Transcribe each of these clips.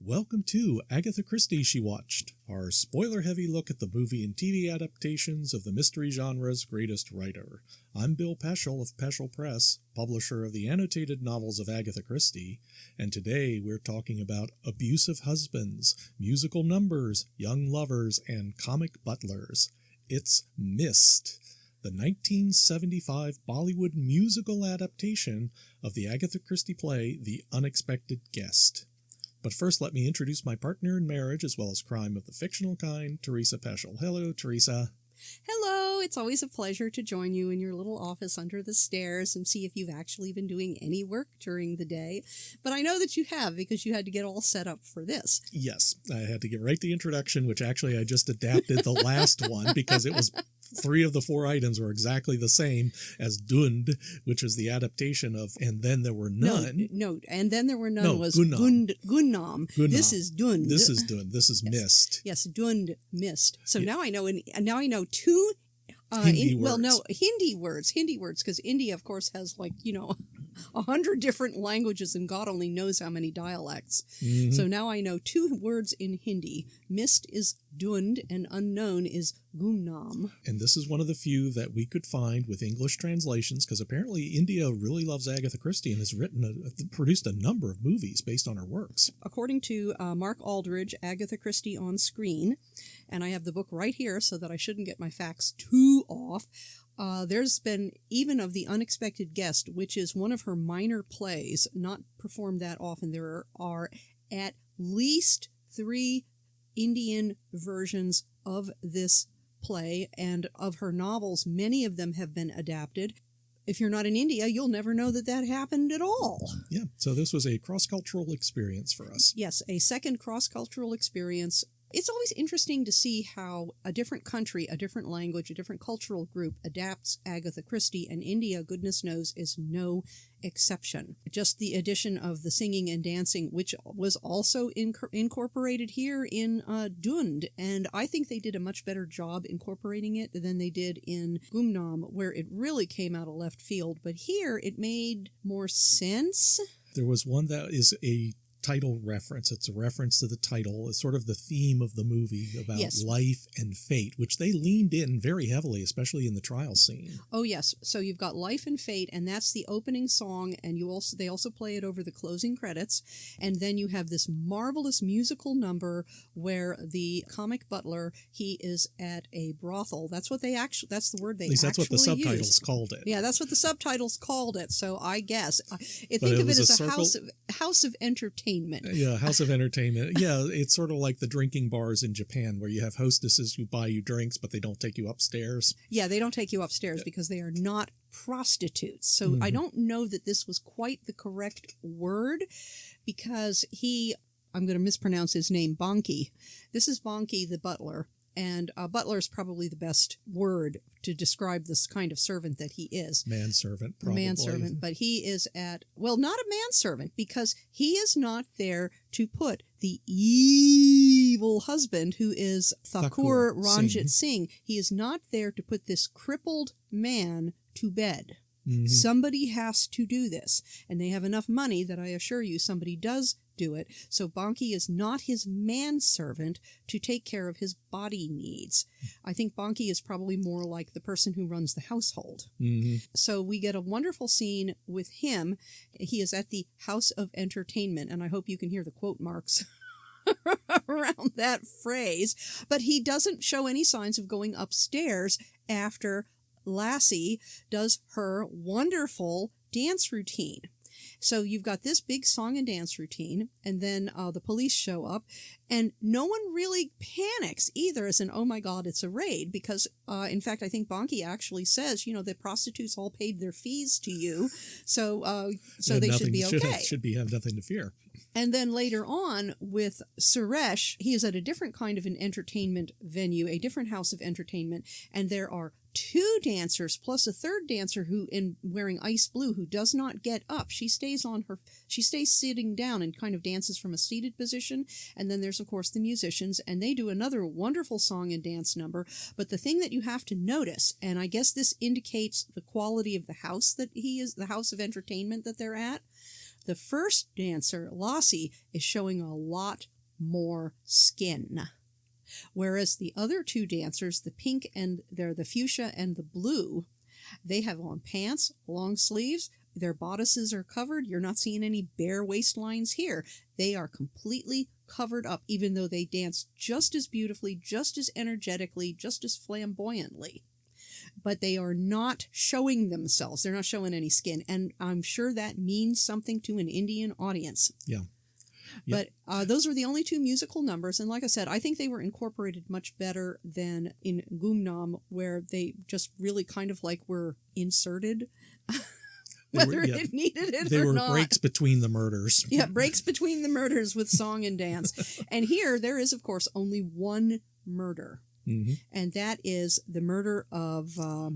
Welcome to Agatha Christie She Watched, our spoiler-heavy look at the movie and TV adaptations of the mystery genre's greatest writer. I'm Bill Peschel of Peschel Press, publisher of the annotated novels of Agatha Christie, and today we're talking about abusive husbands, musical numbers, young lovers, and comic butlers. It's Missed, the 1975 Bollywood musical adaptation of the Agatha Christie play The Unexpected Guest. But first, let me introduce my partner in marriage as well as crime of the fictional kind, Teresa Peschel. Hello, Teresa. Hello, it's always a pleasure to join you in your little office under the stairs and see if you've actually been doing any work during the day. But I know that you have because you had to get all set up for this. Yes, I had to write the introduction, which actually I just adapted the last one because it was 3 of the 4 items were exactly the same as Dhund, which is the adaptation of And Then There Were None. No, And Then There Were None was Gunnam. Gunnam. This is Dhund. This is Dhund. This is yes. Missed. Yes, Dhund, Missed. So now I know. Now I know 2 Hindi words. Hindi words, because India, of course, has 100 different languages, and God only knows how many dialects. Mm-hmm. So now I know 2 words in Hindi. Missed is Dhund, and unknown is Gumnam. And this is one of the few that we could find with English translations, because apparently India really loves Agatha Christie and has produced a number of movies based on her works. According to Mark Aldridge, Agatha Christie on Screen, and I have the book right here so that I shouldn't get my facts too off, there's been, even of The Unexpected Guest, which is one of her minor plays, not performed that often, there are at least 3 Indian versions of this play, and of her novels, many of them have been adapted. If you're not in India, you'll never know that that happened at all. Yeah, so this was a cross-cultural experience for us. Yes, a second cross-cultural experience. It's always interesting to see how a different country, a different language, a different cultural group adapts Agatha Christie, and India, goodness knows, is no exception. Just the addition of the singing and dancing, which was also incorporated here in Dhund, and I think they did a much better job incorporating it than they did in Gumnam, where it really came out of left field, but here it made more sense. There was one that is a title reference. It's a reference to the title. It's sort of the theme of the movie about life and fate, which they leaned in very heavily, especially in the trial scene. Oh, yes. So you've got Life and Fate, and that's the opening song, and they also play it over the closing credits. And then you have this marvelous musical number where the comic butler, he is at a brothel. That's what they actually, that's the word they actually use. At least that's what the subtitles called it. Yeah, that's what the subtitles called it. So I guess, think of it as a house of entertainment. Yeah, house of entertainment. Yeah, it's sort of like the drinking bars in Japan where you have hostesses who buy you drinks, but they don't take you upstairs. Yeah, they don't take you upstairs because they are not prostitutes. So I don't know that this was quite the correct word because I'm going to mispronounce his name, Banki. This is Banki the butler. And butler is probably the best word to describe this kind of servant that he is. Manservant, probably. Manservant, but he is not a manservant, because he is not there to put the evil husband, who is Thakur Ranjit Singh. He is not there to put this crippled man to bed. Mm-hmm. Somebody has to do this, and they have enough money that I assure you somebody does do it. So Banki is not his manservant to take care of his body needs. I think Banki is probably more like the person who runs the household. Mm-hmm. So we get a wonderful scene with him. He is at the house of entertainment, and I hope you can hear the quote marks around that phrase. But he doesn't show any signs of going upstairs after Lassie does her wonderful dance routine. So you've got this big song and dance routine, and then the police show up, and no one really panics either as in, oh my God, it's a raid, because in fact, I think Banki actually says, the prostitutes all paid their fees to you, so they should be okay. Have nothing to fear. And then later on with Suresh, he is at a different kind of an entertainment venue, a different house of entertainment, and there are 2 dancers plus a third dancer who wearing ice blue who does not get up. She stays sitting down and kind of dances from a seated position. And then there's of course the musicians, and they do another wonderful song and dance number. But the thing that you have to notice, and I guess this indicates the quality of the house that the house of entertainment that they're at. The first dancer, Lassie, is showing a lot more skin. Whereas the other two dancers, the pink and the fuchsia and the blue, they have on pants, long sleeves, their bodices are covered. You're not seeing any bare waistlines here. They are completely covered up, even though they dance just as beautifully, just as energetically, just as flamboyantly. But they are not showing themselves. They're not showing any skin. And I'm sure that means something to an Indian audience. Yeah. But those were the only two musical numbers. And like I said, I think they were incorporated much better than in Gumnam, where they just really kind of like were inserted, whether it needed it or not. They were breaks between the murders. Yeah, breaks between the murders with song and dance. And here there is, of course, only one murder. Mm-hmm. And that is the murder of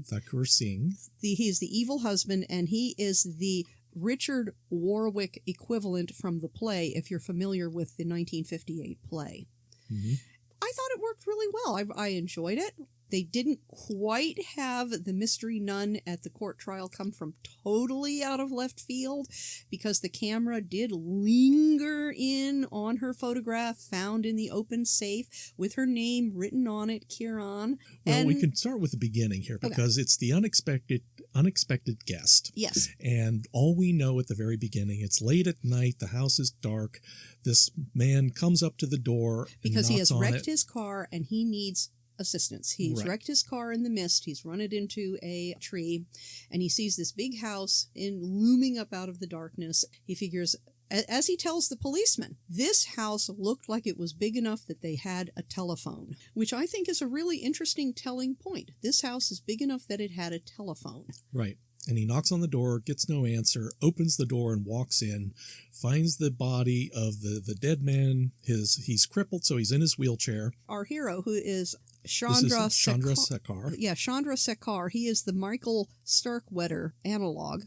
Thakur Singh. He is the evil husband, and he is the Richard Warwick equivalent from the play, if you're familiar with the 1958 play. Mm-hmm. I thought it worked really well. I enjoyed it. They didn't quite have the mystery nun at the court trial come from totally out of left field, because the camera did linger in on her photograph found in the open safe with her name written on it, Kiran. Well, we can start with the beginning here, because it's the unexpected guest. Yes. And all we know at the very beginning, it's late at night, the house is dark, this man comes up to the door because he has wrecked it. his car and he needs assistance. He's wrecked his car in the mist. He's run it into a tree, and he sees this big house looming up out of the darkness. He figures, as he tells the policeman, this house looked like it was big enough that they had a telephone, which I think is a really interesting telling point. This house is big enough that it had a telephone. Right. And he knocks on the door, gets no answer, opens the door and walks in, finds the body of the dead man. He's crippled, so he's in his wheelchair. Our hero, who is Chandra Sekhar. Yeah, Chandra Sekhar. He is the Michael Starkweather analog.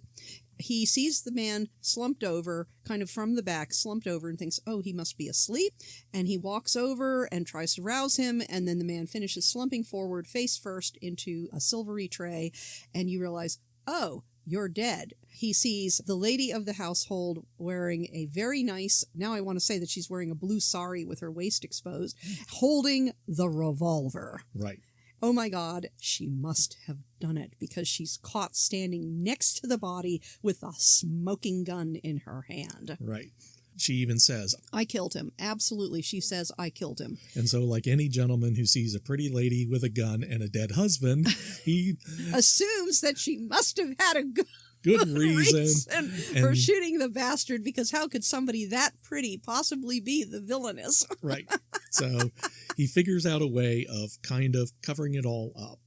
He sees the man slumped over, kind of from the back, slumped over, and thinks, oh, he must be asleep. And he walks over and tries to rouse him, and then the man finishes slumping forward, face first, into a silvery tray, and you realize, oh, you're dead. He sees the lady of the household wearing a very nice, now I want to say that she's wearing a blue sari with her waist exposed, holding the revolver. Right. Oh my God, she must have done it, because she's caught standing next to the body with a smoking gun in her hand. Right. She even says, I killed him. Absolutely. She says, I killed him. And so, like any gentleman who sees a pretty lady with a gun and a dead husband, he assumes that she must have had a good reason for shooting the bastard, because how could somebody that pretty possibly be the villainess? Right. So he figures out a way of kind of covering it all up.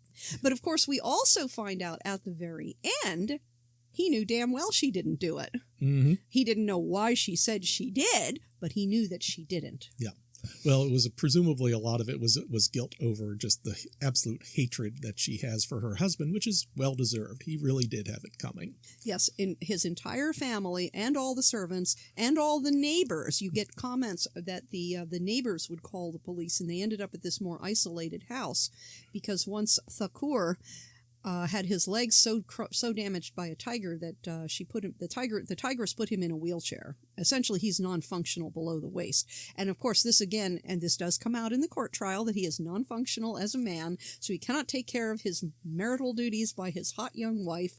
But of course, we also find out at the very end, he knew damn well she didn't do it. Mm-hmm. He didn't know why she said she did, but he knew that she didn't. Yeah. Well, it was presumably a lot of it was guilt over just the absolute hatred that she has for her husband, which is well-deserved. He really did have it coming. Yes, in his entire family and all the servants and all the neighbors, you get comments that the neighbors would call the police, and they ended up at this more isolated house because once Thakur had his legs so damaged by a tiger that the tigress put him in a wheelchair. Essentially, he's non-functional below the waist. And of course, this does come out in the court trial, that he is non-functional as a man, so he cannot take care of his marital duties by his hot young wife,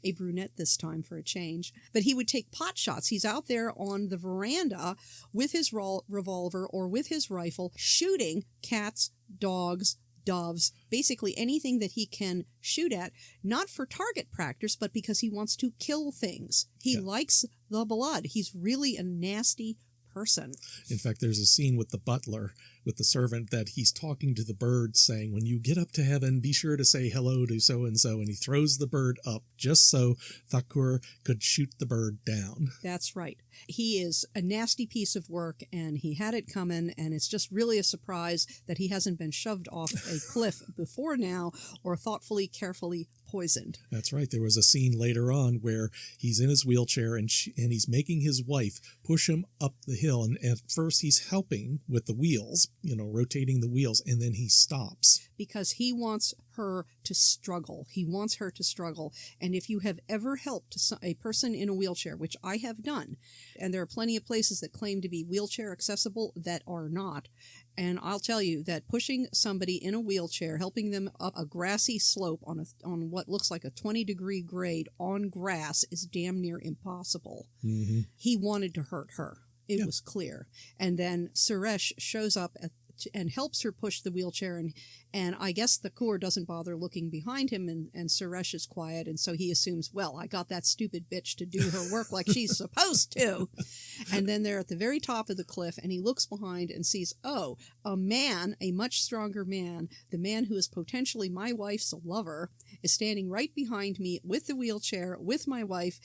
a brunette this time for a change. But he would take pot shots. He's out there on the veranda with his revolver or with his rifle, shooting cats, dogs, doves, basically anything that he can shoot at, not for target practice, but because he wants to kill things. He likes the blood. He's really a nasty person. In fact, there's a scene with the butler, with the servant, that he's talking to the bird saying, when you get up to heaven, be sure to say hello to so-and-so, and he throws the bird up just so Thakur could shoot the bird down. That's right. He is a nasty piece of work, and he had it coming, and it's just really a surprise that he hasn't been shoved off a cliff before now, or thoughtfully, carefully poisoned. That's right. There was a scene later on where he's in his wheelchair and he's making his wife push him up the hill. And at first he's helping with the wheels, rotating the wheels, and then he stops. Because he wants her to struggle. He wants her to struggle. And if you have ever helped a person in a wheelchair, which I have done, and there are plenty of places that claim to be wheelchair accessible that are not, and I'll tell you that pushing somebody in a wheelchair, helping them up a grassy slope on what looks like a 20-degree grade on grass is damn near impossible. Mm-hmm. He wanted to hurt her. It was clear. And then Suresh shows up and helps her push the wheelchair, and I guess Thakur doesn't bother looking behind him, and Suresh is quiet, and so he assumes, well, I got that stupid bitch to do her work like she's supposed to. And then they're at the very top of the cliff, and he looks behind and sees, oh, a man, a much stronger man, the man who is potentially my wife's lover, is standing right behind me with the wheelchair, with my wife.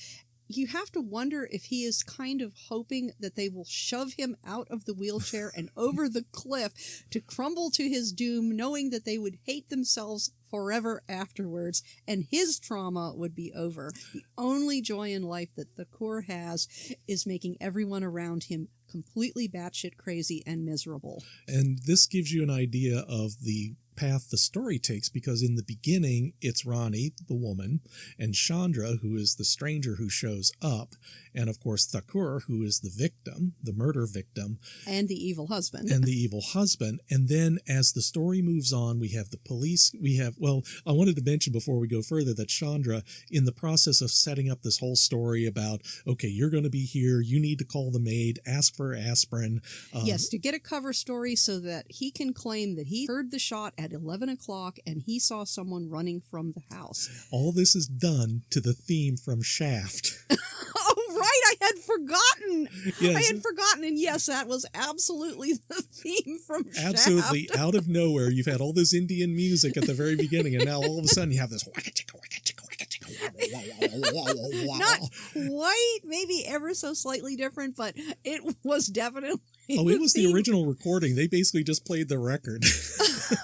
You have to wonder if he is kind of hoping that they will shove him out of the wheelchair and over the cliff to crumble to his doom, knowing that they would hate themselves forever afterwards, and his trauma would be over. The only joy in life that Thakur has is making everyone around him completely batshit crazy and miserable. And this gives you an idea of the path the story takes, because in the beginning it's Rani, the woman, and Chandra, who is the stranger who shows up, and of course Thakur, who is the victim, the murder victim. And the evil husband. And then as the story moves on, we have the police. I wanted to mention before we go further that Chandra, in the process of setting up this whole story about, okay, you're going to be here, you need to call the maid, ask for aspirin. Yes, to get a cover story so that he can claim that he heard the shot at 11 o'clock and he saw someone running from the house. All this is done to the theme from Shaft. Oh, right, I had forgotten. Yes. I had forgotten, and yes, that was absolutely the theme from Shaft. Absolutely, out of nowhere, you've had all this Indian music at the very beginning, and now all of a sudden you have this wacka chicka wacka chicka wacka chicka. Not quite, maybe ever so slightly different, but it was definitely. It was the original recording. They basically just played the record.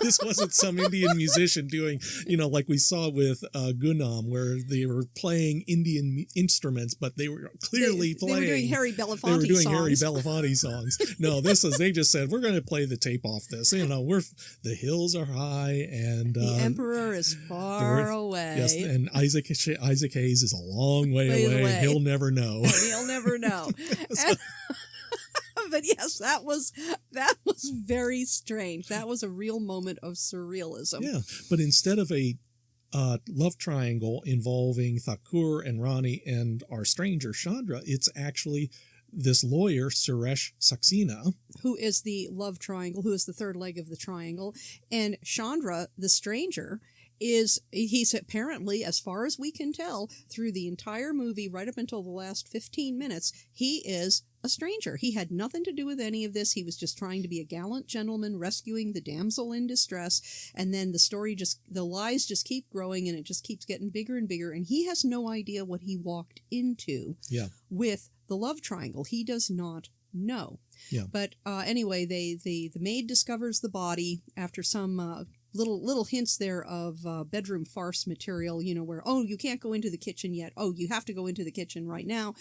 This wasn't some Indian musician doing, like we saw with Gunam, where they were playing Indian instruments, but they were clearly playing. They were doing Harry Belafonte songs. They were doing Harry Belafonte songs. No, they just said, we're going to play the tape off this. The hills are high and the emperor is far away. Yes, and Isaac Hayes is a long way away. He'll never know. He'll never know. But yes, that was very strange. That was a real moment of surrealism. Yeah, but instead of a love triangle involving Thakur and Rani and our stranger Chandra, it's actually this lawyer, Suresh Saxena, who is the love triangle, who is the third leg of the triangle. And Chandra, the stranger, he's apparently, as far as we can tell, through the entire movie, right up until the last 15 minutes, he is a stranger. He had nothing to do with any of this. He was just trying to be a gallant gentleman rescuing the damsel in distress. And then the lies just keep growing, and it just keeps getting bigger and bigger. And he has no idea what he walked into with the love triangle. He does not know. Yeah. But anyway, the maid discovers the body after some little hints there of bedroom farce material, where, oh, you can't go into the kitchen yet. Oh, you have to go into the kitchen right now.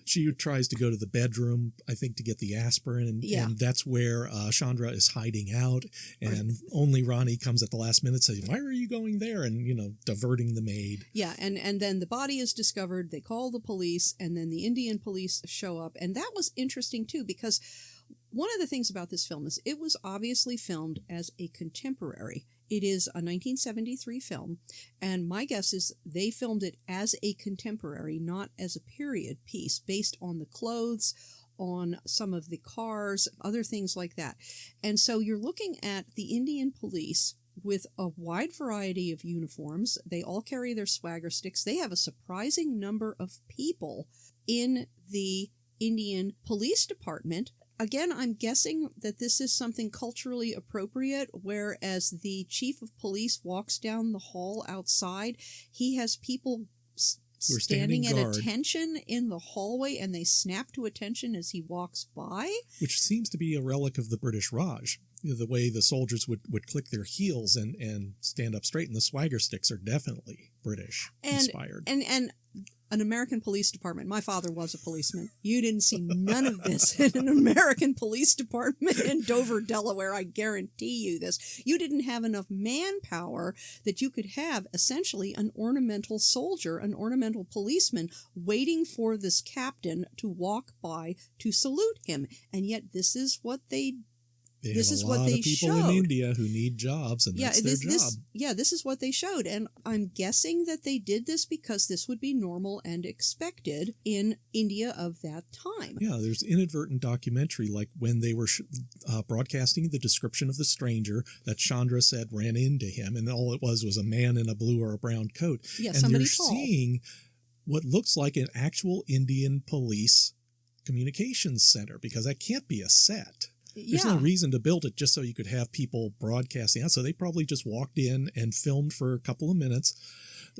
She tries to go to the bedroom, I think, to get the aspirin, and that's where Chandra is hiding out, and only Rani comes at the last minute saying, why are you going there? And, diverting the maid. Yeah, and then the body is discovered, they call the police, and then the Indian police show up, and that was interesting, too, because one of the things about this film is it was obviously filmed as a contemporary. It is a 1973 film, and my guess is they filmed it as a contemporary, not as a period piece, based on the clothes, on some of the cars, other things like that. And so you're looking at the Indian police with a wide variety of uniforms. They all carry their swagger sticks. They have a surprising number of people in the Indian police department. Again, I'm guessing that this is something culturally appropriate, whereas the chief of police walks down the hall outside. He has people standing at attention in the hallway, and they snap to attention as he walks by. Which seems to be a relic of the British Raj. the way the soldiers would click their heels and stand up straight, and the swagger sticks are definitely British inspired. And an American police department. My father was a policeman. You didn't see none of this in an American police department in Dover, Delaware. I guarantee you this. You didn't have enough manpower that you could have essentially an ornamental soldier, an ornamental policeman waiting for this captain to walk by to salute him. And yet this is what they This is what they showed. A lot of people in India who need jobs, and that's their job. This is what they showed. And I'm guessing that they did this because this would be normal and expected in India of that time. Yeah, there's inadvertent documentary, like when they were broadcasting the description of the stranger that Chandra said ran into him, and all it was a man in a blue or a brown coat. Yeah, and somebody you're tall. seeing what looks like an actual Indian police communications center, because that can't be a set. There's no reason to build it just so you could have people broadcasting out. So they probably just walked in and filmed for a couple of minutes.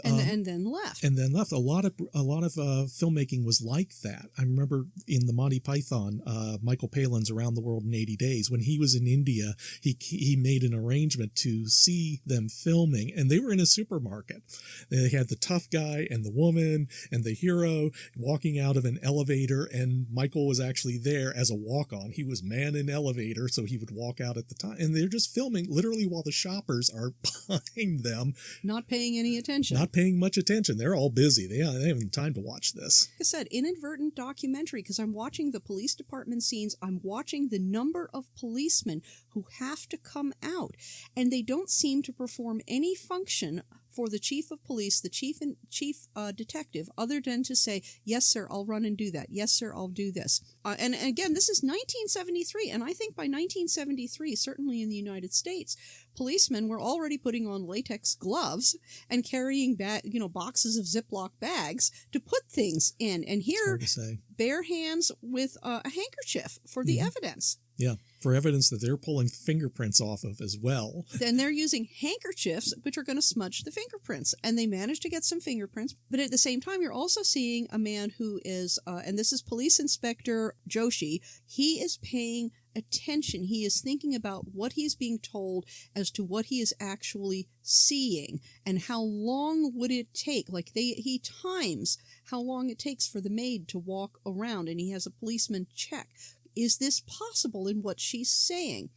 And then left. And then left. A lot of filmmaking was like that. I remember in the Monty Python, Michael Palin's Around the World in 80 Days, when he was in India, he made an arrangement to see them filming, and they were in a supermarket. They had the tough guy and the woman and the hero walking out of an elevator, and Michael was actually there as a walk-on. He was man in elevator, so he would walk out at the time. And they're just filming literally while the shoppers are behind them. Not paying any attention. Not paying much attention. They're all busy. They haven't time to watch this. Like I said, inadvertent documentary, because I'm watching the police department scenes. I'm watching the number of policemen who have to come out, and they don't seem to perform any function for the chief of police, the chief detective, other than to say, yes, sir, I'll run and do that. Yes, sir, I'll do this. And again, this is 1973, and I think by 1973, certainly in the United States, policemen were already putting on latex gloves and carrying boxes of Ziploc bags to put things in. And here, bare hands with a handkerchief for the evidence. Yeah, for evidence that they're pulling fingerprints off of as well. Then they're using handkerchiefs, which are going to smudge the fingerprints. And they managed to get some fingerprints. But at the same time, you're also seeing a man who is, and this is Police Inspector Joshi, he is paying attention. He is thinking about what he's being told as to what he is actually seeing and how long would it take. Like he times how long it takes for the maid to walk around, and he has a policeman check. Is this possible in what she's saying?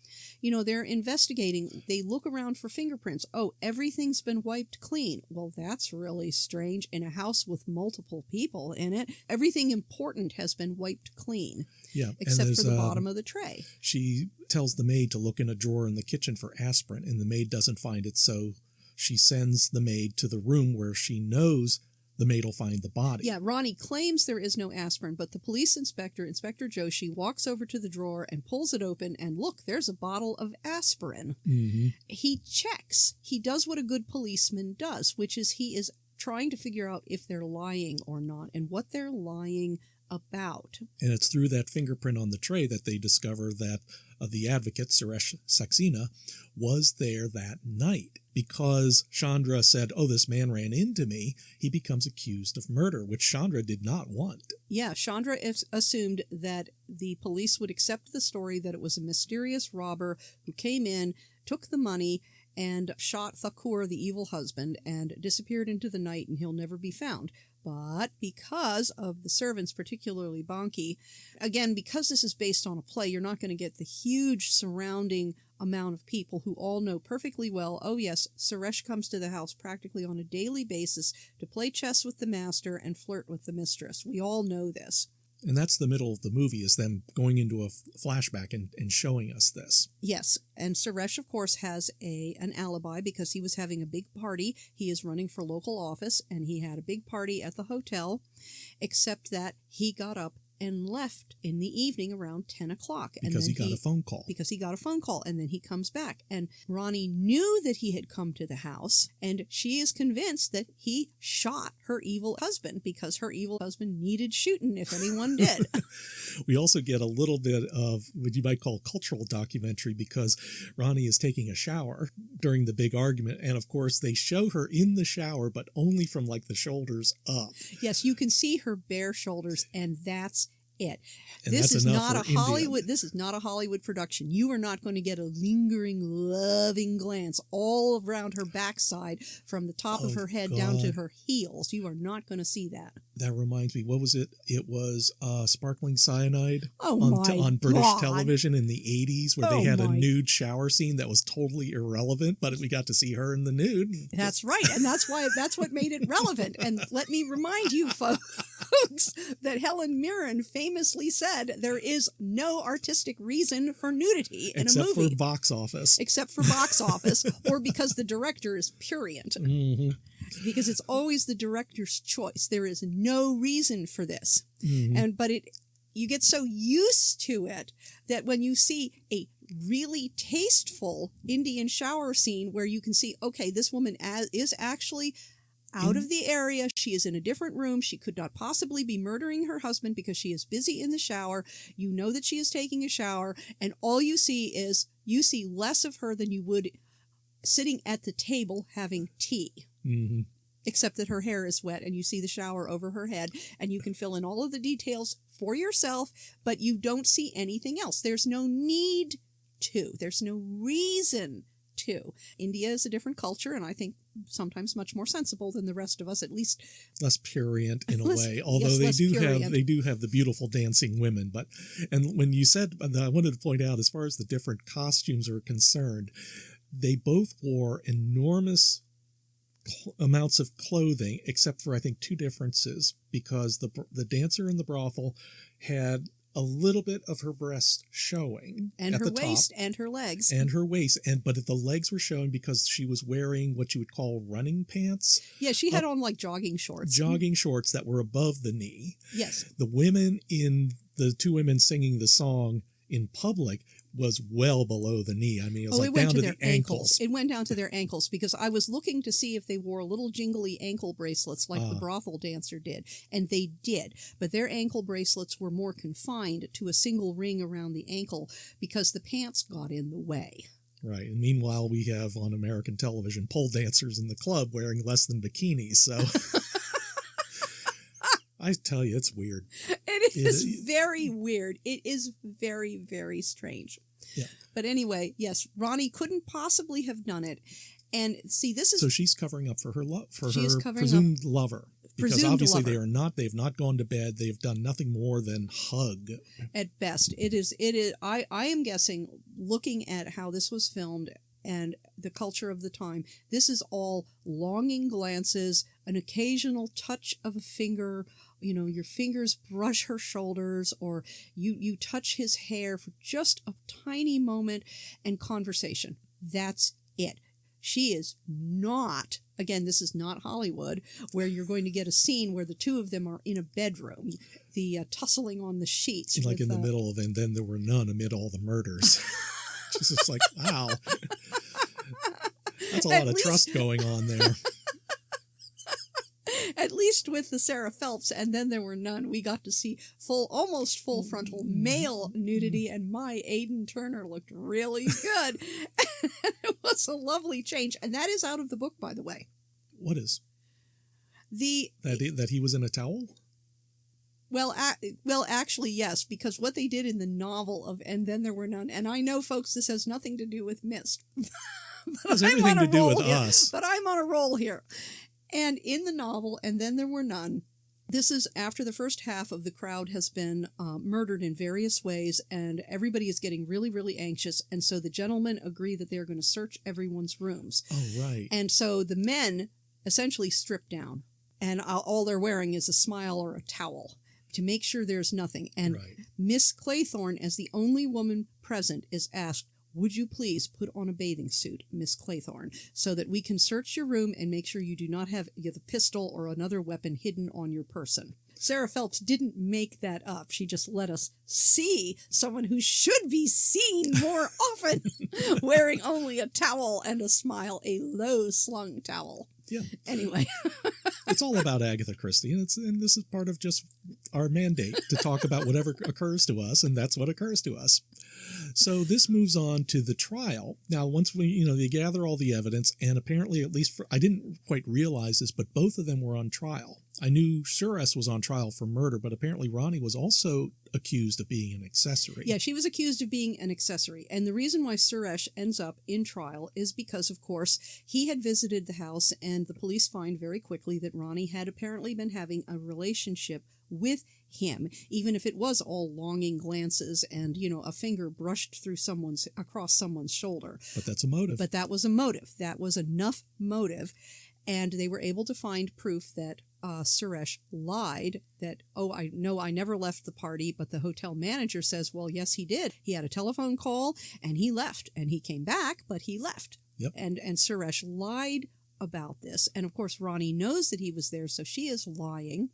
They're investigating. They look around for fingerprints. Oh, everything's been wiped clean. Well, that's really strange. In a house with multiple people in it, everything important has been wiped clean. Yeah, except for the bottom of the tray. She tells the maid to look in a drawer in the kitchen for aspirin, and the maid doesn't find it, so she sends the maid to the room where she knows the maid will find the body. Yeah, Ronnie claims there is no aspirin, but the police inspector, Inspector Joshi, walks over to the drawer and pulls it open, and look, there's a bottle of aspirin. Mm-hmm. He checks. He does what a good policeman does, which is he is trying to figure out if they're lying or not and what they're lying about. And it's through that fingerprint on the tray that they discover that the advocate, Suresh Saxena, was there that night. Because Chandra said, oh, this man ran into me, he becomes accused of murder, which Chandra did not want. Yeah, Chandra assumed that the police would accept the story that it was a mysterious robber who came in, took the money, and shot Thakur, the evil husband, and disappeared into the night, and he'll never be found. But because of the servants, particularly Banki, again, because this is based on a play, you're not going to get the huge surrounding amount of people who all know perfectly well, oh yes, Suresh comes to the house practically on a daily basis to play chess with the master and flirt with the mistress. We all know this. And that's the middle of the movie, is them going into a flashback and showing us this. Yes, and Suresh, of course, has an alibi because he was having a big party. He is running for local office, and he had a big party at the hotel, except that he got up and left in the evening around 10 o'clock. Because he got a phone call. Because he got a phone call, and then he comes back. And Ronnie knew that he had come to the house, and she is convinced that he shot her evil husband because her evil husband needed shooting if anyone did. We also get a little bit of what you might call cultural documentary, because Ronnie is taking a shower during the big argument, and of course they show her in the shower, but only from like the shoulders up. Yes, you can see her bare shoulders, and that's it. And This that's is enough not for a Hollywood. India. This is not a Hollywood production. You are not going to get a lingering, loving glance all around her backside from the top of her head down to her heels. You are not going to see that. That reminds me, what was it? It was Sparkling Cyanide on British television in the 80s, where they had a my. nude shower scene that was totally irrelevant, but we got to see her in the nude. That's right, and that's what made it relevant. And let me remind you, folks, that Helen Mirren famously said there is no artistic reason for nudity in a movie. Except for box office. Except for box office, or because the director is prurient. Mm-hmm. Because it's always the director's choice. There is no reason for this. Mm-hmm. But you get so used to it that when you see a really tasteful Indian shower scene where you can see, okay, this woman is actually out of the area. She is in a different room. She could not possibly be murdering her husband because she is busy in the shower. You know that she is taking a shower, and all you see is less of her than you would sitting at the table having tea. Mm-hmm. Except that her hair is wet and you see the shower over her head, and you can fill in all of the details for yourself, but you don't see anything else. There's no need to. There's no reason to. India is a different culture, and I think sometimes much more sensible than the rest of us, at least. Less prurient in a way, although yes, they do have the beautiful dancing women. And when you said, I wanted to point out, as far as the different costumes are concerned, they both wore enormous amounts of clothing, except for I think two differences, because the dancer in the brothel had a little bit of her breast showing, and at her the waist top, and her legs and her waist, but the legs were showing because she was wearing what you would call running pants. Yeah, she had on like jogging shorts That were above the knee. Yes. The two women singing the song in public was well below the knee. I mean, it was down to their ankles. It went down to their ankles, because I was looking to see if they wore little jingly ankle bracelets like the brothel dancer did, and they did. But their ankle bracelets were more confined to a single ring around the ankle because the pants got in the way. Right. And meanwhile, we have on American television pole dancers in the club wearing less than bikinis. So I tell you, it's weird. It is very weird. It is very, very strange. Yeah. But anyway, yes, Ronnie couldn't possibly have done it. And see, this is... So she's covering up for her presumed lover. Because presumed obviously lover. They've not gone to bed. They've done nothing more than hug. At best. It is, I am guessing, looking at how this was filmed and the culture of the time, this is all longing glances, an occasional touch of a finger, your fingers brush her shoulders, or you touch his hair for just a tiny moment, and conversation. That's it. She is not, again, this is not Hollywood, where you're going to get a scene where the two of them are in a bedroom, the tussling on the sheets. Like in the middle of, and then there were none amid all the murders. It's just like, wow. That's a lot of trust going on there. At least with the Sarah Phelps, and then there were none. We got to see almost full frontal male nudity, and my Aidan Turner looked really good. It was a lovely change, and that is out of the book, by the way. What is? That he was in a towel? Well, actually, yes, because what they did in the novel of And Then There Were None, and I know, folks, this has nothing to do with Mist. It has everything to do with us. But I'm on a roll here. And in the novel, And Then There Were None, this is after the first half of the crowd has been murdered in various ways, and everybody is getting really, really anxious. And so the gentlemen agree that they're going to search everyone's rooms. Oh, right. And so the men essentially strip down, and all they're wearing is a smile or a towel to make sure there's nothing. And Miss Claythorne, as the only woman present, is asked, "Would you please put on a bathing suit, Miss Claythorne, so that we can search your room and make sure you do not have the pistol or another weapon hidden on your person?" Sarah Phelps didn't make that up. She just let us see someone who should be seen more often wearing only a towel and a smile, a low-slung towel. Yeah. Anyway. It's all about Agatha Christie, and this is part of just our mandate to talk about whatever occurs to us, and that's what occurs to us. So this moves on to the trial. Now, once they gather all the evidence, and apparently, at least I didn't quite realize this, but both of them were on trial. I knew Suresh was on trial for murder, but apparently Ronnie was also accused of being an accessory. Yeah, she was accused of being an accessory. And the reason why Suresh ends up in trial is because, of course, he had visited the house, and the police find very quickly that Ronnie had apparently been having a relationship with him, even if it was all longing glances and, a finger brushed through across someone's shoulder. But that's a motive. But that was a motive. That was enough motive. And they were able to find proof that Suresh lied, that, I never left the party, but the hotel manager says, well, yes, he did. He had a telephone call, and he left, and he came back, but he left. Yep. And Suresh lied about this. And, of course, Ronnie knows that he was there, so she is lying.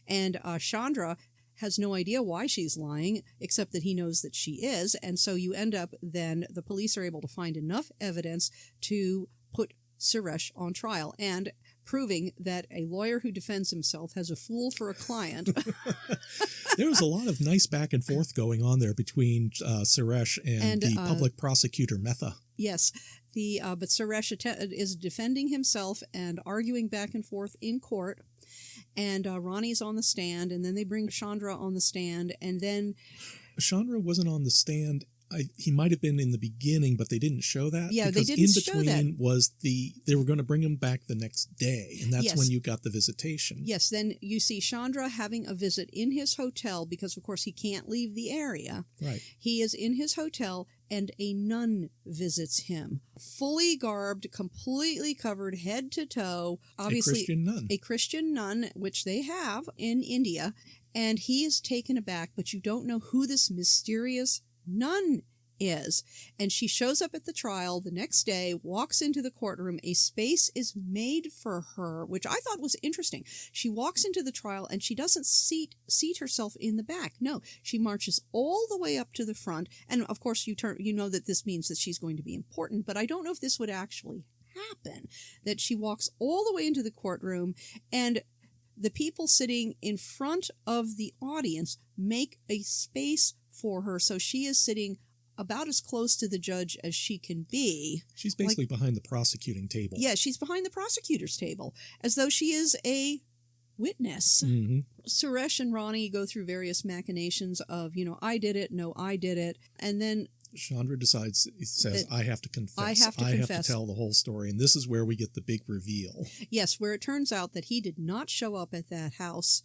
And Chandra has no idea why she's lying, except that he knows that she is. And so you end up, then, the police are able to find enough evidence to put Suresh on trial, and proving that a lawyer who defends himself has a fool for a client. There was a lot of nice back and forth going on there between Suresh and the public prosecutor, Metha. Yes, but Suresh is defending himself and arguing back and forth in court, and Ronnie's on the stand, and then they bring Chandra on the stand, and then... Chandra wasn't on the stand. He might have been in the beginning, but they didn't show that. Yeah, because they didn't show that. in between was they were going to bring him back the next day, and that's when you got the visitation. Yes, then you see Chandra having a visit in his hotel because, of course, he can't leave the area. Right. He is in his hotel, and a nun visits him, fully garbed, completely covered head to toe. Obviously, a Christian nun, which they have in India, and he is taken aback, but you don't know who this mysterious nun is. And she shows up at the trial the next day, walks into the courtroom. A space is made for her, which I thought was interesting. She walks into the trial, and she doesn't seat herself in the back. No, she marches all the way up to the front. And of course, you know that this means that she's going to be important, but I don't know if this would actually happen, that she walks all the way into the courtroom, and the people sitting in front of the audience make a space for her, so she is sitting about as close to the judge as she can be. She's basically behind the prosecuting table. Yeah, she's behind the prosecutor's table, as though she is a witness. Mm-hmm. Suresh and Ronnie go through various machinations of, I did it, no, I did it, and then Chandra says, I have to confess. I have to tell the whole story, and this is where we get the big reveal. Yes, where it turns out that he did not show up at that house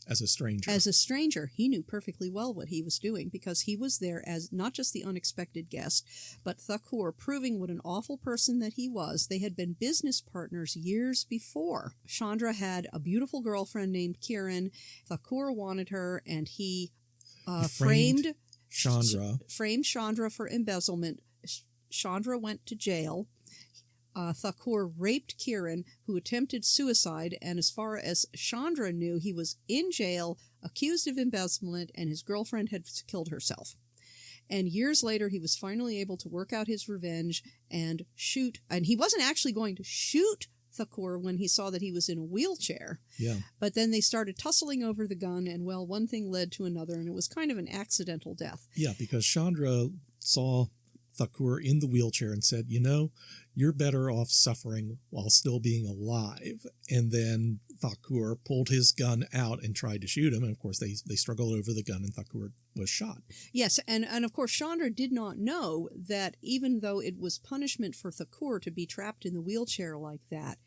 as a stranger. As a stranger. He knew perfectly well what he was doing, because he was there as not just the unexpected guest, but Thakur, proving what an awful person that he was. They had been business partners years before. Chandra had a beautiful girlfriend named Kiran. Thakur wanted her, and he framed Chandra for embezzlement. Chandra went to jail. Thakur raped Kiran, who attempted suicide, and as far as Chandra knew, he was in jail, accused of embezzlement, and his girlfriend had killed herself. And years later, he was finally able to work out his revenge and shoot. And he wasn't actually going to shoot Thakur when he saw that he was in a wheelchair. Yeah. But then they started tussling over the gun, and, well, one thing led to another, and it was kind of an accidental death. Yeah, because Chandra saw Thakur in the wheelchair and said, you're better off suffering while still being alive. And then Thakur pulled his gun out and tried to shoot him. And, of course, they struggled over the gun, and Thakur was shot. Yes, and of course, Chandra did not know that even though it was punishment for Thakur to be trapped in the wheelchair like that,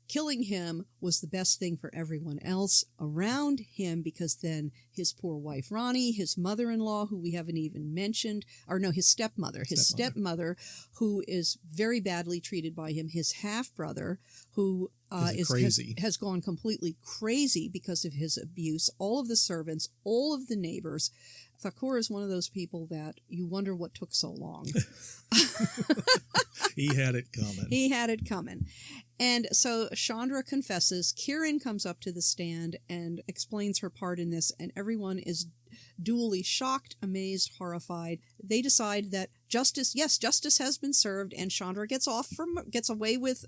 killing him was the best thing for everyone else around him, because then his poor wife Ronnie, his mother-in-law, who we haven't even mentioned, his stepmother, who is very badly treated by him, his half-brother, who has gone completely crazy because of his abuse, all of the servants, all of the neighbors. Thakur is one of those people that you wonder what took so long. He had it coming. And so Chandra confesses. Kiran comes up to the stand and explains her part in this, and everyone is duly shocked, amazed, horrified. They decide that justice has been served, and Chandra gets away with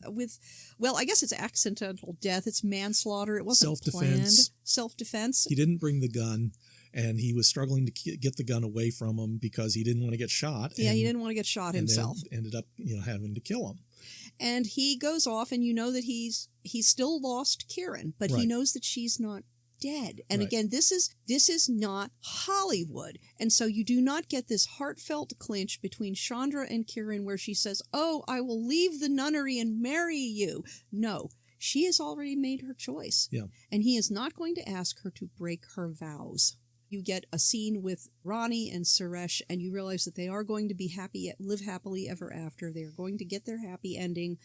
well, I guess it's accidental death. It's manslaughter. It wasn't planned. Self-defense. He didn't bring the gun, and he was struggling to get the gun away from him because he didn't want to get shot. Yeah, he didn't want to get shot himself. Ended up, having to kill him. And he goes off, and you know that he's still lost Kieran, but he knows that she's not dead. And again, this is not Hollywood. And so you do not get this heartfelt clinch between Chandra and Kieran where she says, "Oh, I will leave the nunnery and marry you." No, she has already made her choice. Yeah. And he is not going to ask her to break her vows. You get a scene with Ronnie and Suresh, and you realize that they are going to be live happily ever after. They are going to get their happy ending,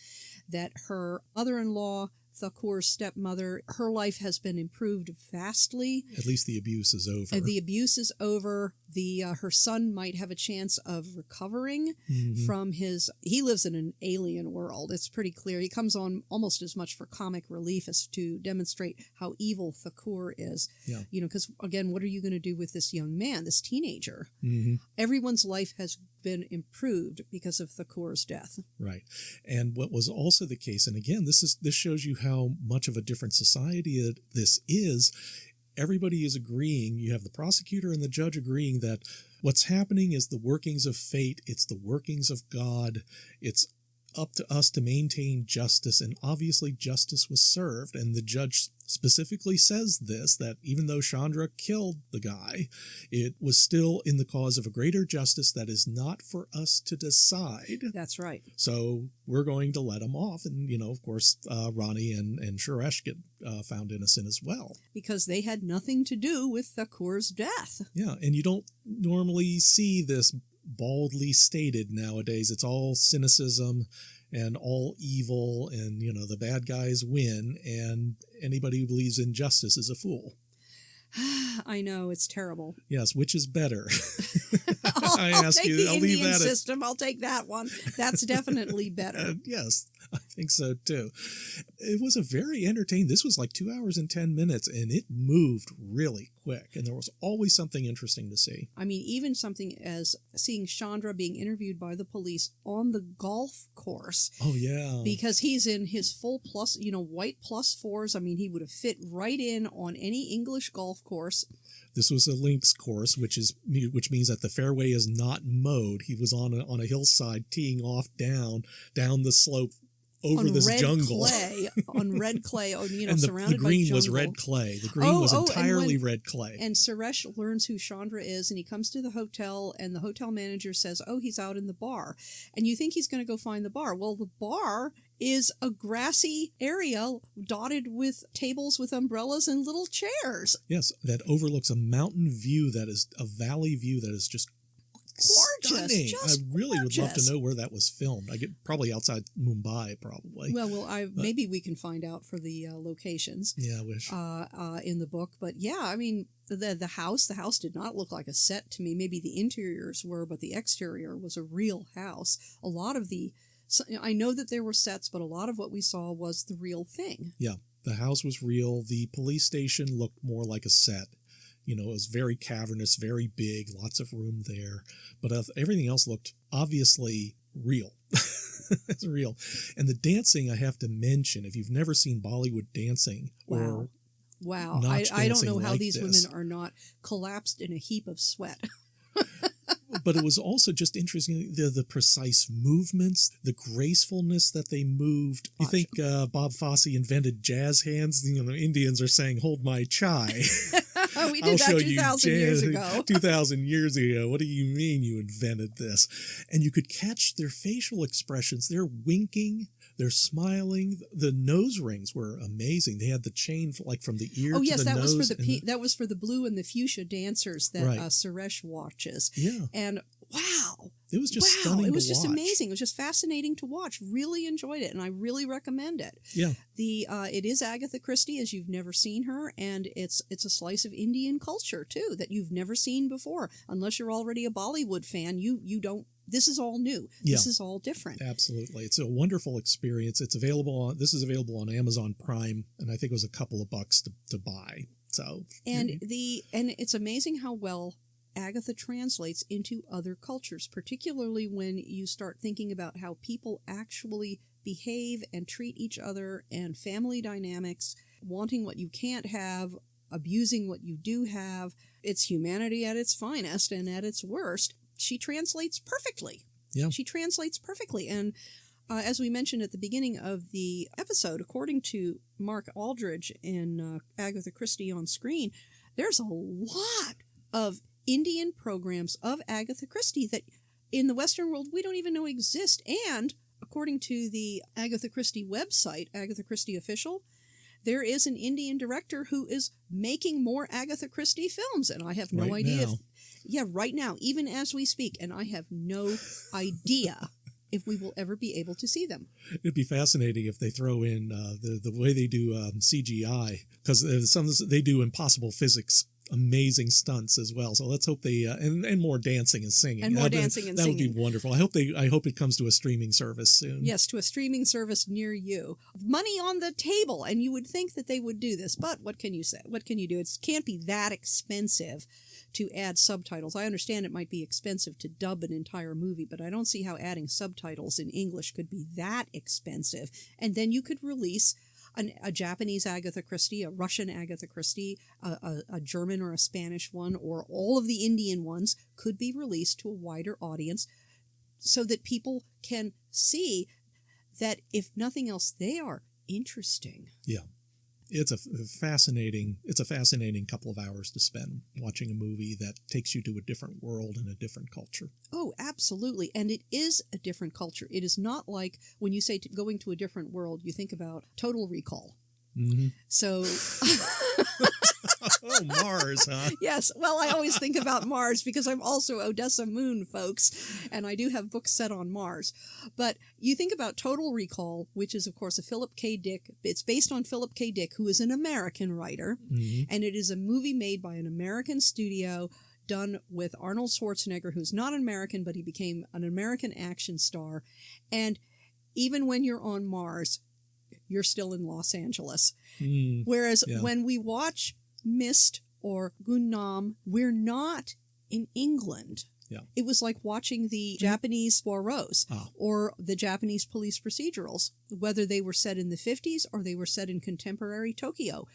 that her mother-in-law, Thakur's stepmother, her life has been improved vastly. At least the abuse is over. The abuse is over. Her son might have a chance of recovering from he lives in an alien world. It's pretty clear. He comes on almost as much for comic relief as to demonstrate how evil Thakur is. Yeah. Because again, what are you going to do with this young man, this teenager? Everyone's life has been improved because of Thakur's death. Right. And what was also the case, and again, this shows you how much of a different society this is. Everybody is agreeing. You have the prosecutor and the judge agreeing that what's happening is the workings of fate. It's the workings of God. It's up to us to maintain justice, and obviously justice was served. And the judge specifically says this, that even though Chandra killed the guy, it was still in the cause of a greater justice that is not for us to decide. That's right. So we're going to let him off. And, of course, Ronnie and Suresh get found innocent as well. Because they had nothing to do with Thakur's death. Yeah, and you don't normally see this baldly stated nowadays. It's all cynicism and all evil, and the bad guys win, and anybody who believes in justice is a fool. I know, it's terrible. Yes, which is better? I'll take the Indian system. I'll take that one. That's definitely better. Yes, I think so too. It was a very entertaining. This was like 2 hours and 10 minutes, and it moved really quick, and there was always something interesting to see. I mean, even something as seeing Chandra being interviewed by the police on the golf course. Oh, yeah. Because he's in his full plus, white +4s. I mean, he would have fit right in on any English golf course. This was a links course, which means that the fairway is not mowed. He was on a hillside teeing off down the slope over this jungle. On red clay, and surrounded by jungle. The green was red clay. The green was entirely red clay. And Suresh learns who Chandra is, and he comes to the hotel, and the hotel manager says, "Oh, he's out in the bar." And you think he's going to go find the bar. Well, the bar is a grassy area dotted with tables with umbrellas and little chairs. Yes, that overlooks a mountain view that is a valley view that is just gorgeous. I really would love to know where that was filmed. I get probably outside Mumbai, probably. Well, maybe we can find out for the locations. Yeah, I wish. In the book, but yeah, I mean, the house did not look like a set to me. Maybe the interiors were, but the exterior was a real house. A lot of I know that there were sets, but a lot of what we saw was the real thing. Yeah, the house was real. The police station looked more like a set. It was very cavernous, very big, lots of room there. But everything else looked obviously real. It's real. And the dancing, I have to mention, if you've never seen Bollywood dancing or I don't know how these women are not collapsed in a heap of sweat. But it was also just interesting, the precise movements, the gracefulness that they moved. You think Bob Fosse invented jazz hands? The Indians are saying, "Hold my chai." We did that 2,000 years ago. 2,000 years ago. What do you mean you invented this? And you could catch their facial expressions. They're winking. They're smiling. The nose rings were amazing. They had the chain from the ear to the nose. That was for the blue and the fuchsia dancers that Suresh watches. Yeah. And wow. It was just stunning to watch. It was just amazing. It was just fascinating to watch. Really enjoyed it, and I really recommend it. Yeah. It is Agatha Christie as you've never seen her, and it's a slice of Indian culture too that you've never seen before. Unless you're already a Bollywood fan, you don't. This is all new. Yeah. This is all different. Absolutely. It's a wonderful experience. This is available on Amazon Prime, and I think it was a couple of bucks to buy. So and it's amazing how well Agatha translates into other cultures, particularly when you start thinking about how people actually behave and treat each other and family dynamics, wanting what you can't have, abusing what you do have. It's humanity at its finest and at its worst. She translates perfectly. Yeah. She translates perfectly. And as we mentioned at the beginning of the episode, according to Mark Aldridge in Agatha Christie on Screen, there's a lot of Indian programs of Agatha Christie that in the Western world we don't even know exist. And according to the Agatha Christie website, Agatha Christie Official, there is an Indian director who is making more Agatha Christie films. And I have no idea. Right now, even as we speak. And I have no idea if we will ever be able to see them. It'd be fascinating if they throw in the way they do CGI, because they do impossible physics, amazing stunts as well. So let's hope they and more dancing and singing. And more dancing and singing. That would be wonderful. I hope it comes to a streaming service soon. Yes, to a streaming service near you. Money on the table, and you would think that they would do this, but what can you say? What can you do? It can't be that expensive to add subtitles. I understand it might be expensive to dub an entire movie, but I don't see how adding subtitles in English could be that expensive. And then you could release a Japanese Agatha Christie, a Russian Agatha Christie, a German or a Spanish one, or all of the Indian ones could be released to a wider audience so that people can see that, if nothing else, they are interesting. Yeah. It's a fascinating couple of hours to spend watching a movie that takes you to a different world and a different culture. Oh, absolutely. And it is a different culture. It is not like when you say going to a different world, you think about Total Recall. Mm-hmm. So... Oh, Mars, huh? Yes. Well, I always think about Mars because I'm also Odessa Moon, folks, and I do have books set on Mars. But you think about Total Recall, which is, of course, a Philip K. Dick. It's based on Philip K. Dick, who is an American writer, and it is a movie made by an American studio done with Arnold Schwarzenegger, who's not an American, but he became an American action star. And even when you're on Mars, you're still in Los Angeles. Whereas when we watch Mist or Gunnam, we're not in England. Yeah. It was like watching the Japanese Poirots or the Japanese police procedurals, whether they were set in the 50s or they were set in contemporary Tokyo.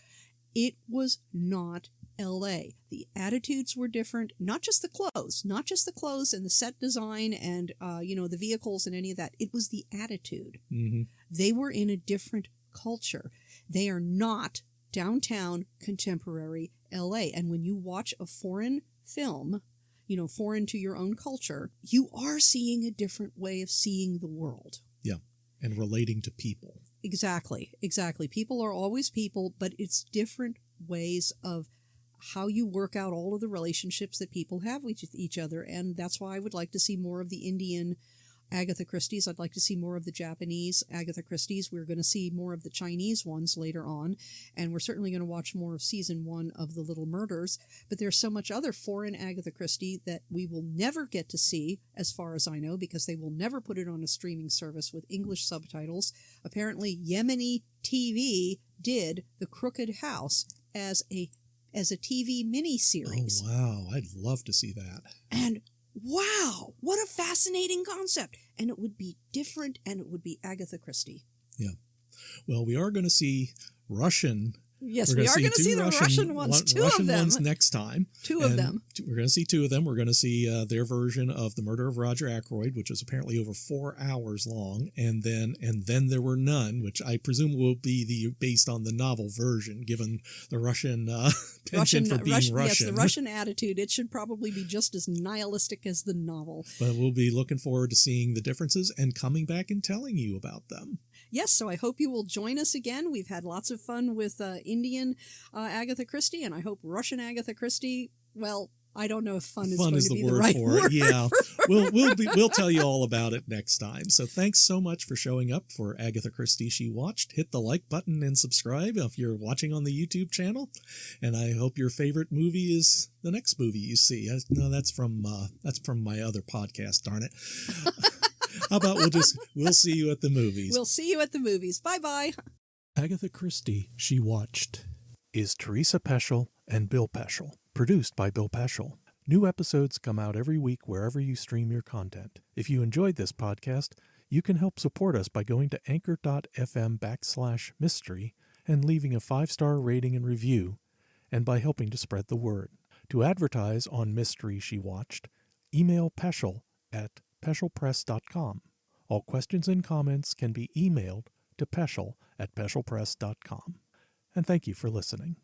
It was not L.A. The attitudes were different, not just the clothes and the set design and, the vehicles and any of that. It was the attitude. Mm-hmm. They were in a different culture. They are not downtown contemporary L.A. And when you watch a foreign film, foreign to your own culture, you are seeing a different way of seeing the world. Yeah, and relating to people. Exactly. People are always people, but it's different ways of how you work out all of the relationships that people have with each other. And that's why I would like to see more of the Indian Agatha Christie's. I'd like to see more of the Japanese Agatha Christie's. We're going to see more of the Chinese ones later on, and we're certainly going to watch more of season 1 of The Little Murders. But there's so much other foreign Agatha Christie that we will never get to see, as far as I know, because they will never put it on a streaming service with English subtitles. Apparently, Yemeni TV did The Crooked House as a TV miniseries. Oh, wow. I'd love to see that. And wow, what a fascinating concept. And it would be different, and it would be Agatha Christie. Yeah. Well, we are going to see Russian. Yes, we are going to see the Russian ones, two of them. Ones next time. Two of them. We're going to see 2 of them. We're going to see their version of The Murder of Roger Ackroyd, which was apparently over 4 hours long, and then There Were None, which I presume will be based on the novel version, given the Russian penchant for being Russian. Yes, the Russian attitude. It should probably be just as nihilistic as the novel. But we'll be looking forward to seeing the differences and coming back and telling you about them. Yes, so I hope you will join us again. We've had lots of fun with Indian Agatha Christie, and I hope Russian Agatha Christie, well, I don't know if fun is going to be the right word. Yeah, we'll tell you all about it next time. So thanks so much for showing up for Agatha Christie She Watched. Hit the like button and subscribe if you're watching on the YouTube channel. And I hope your favorite movie is the next movie you see. No, that's from my other podcast. Darn it. How about we'll see you at the movies. We'll see you at the movies. Bye-bye. Agatha Christie She Watched is Teresa Peschel and Bill Peschel. Produced by Bill Peschel. New episodes come out every week wherever you stream your content. If you enjoyed this podcast, you can help support us by going to anchor.fm/mystery and leaving a 5-star rating and review, and by helping to spread the word. To advertise on Mystery She Watched, email Peschel at peschelpress.com. All questions and comments can be emailed to Peschel at peschelpress.com. And thank you for listening.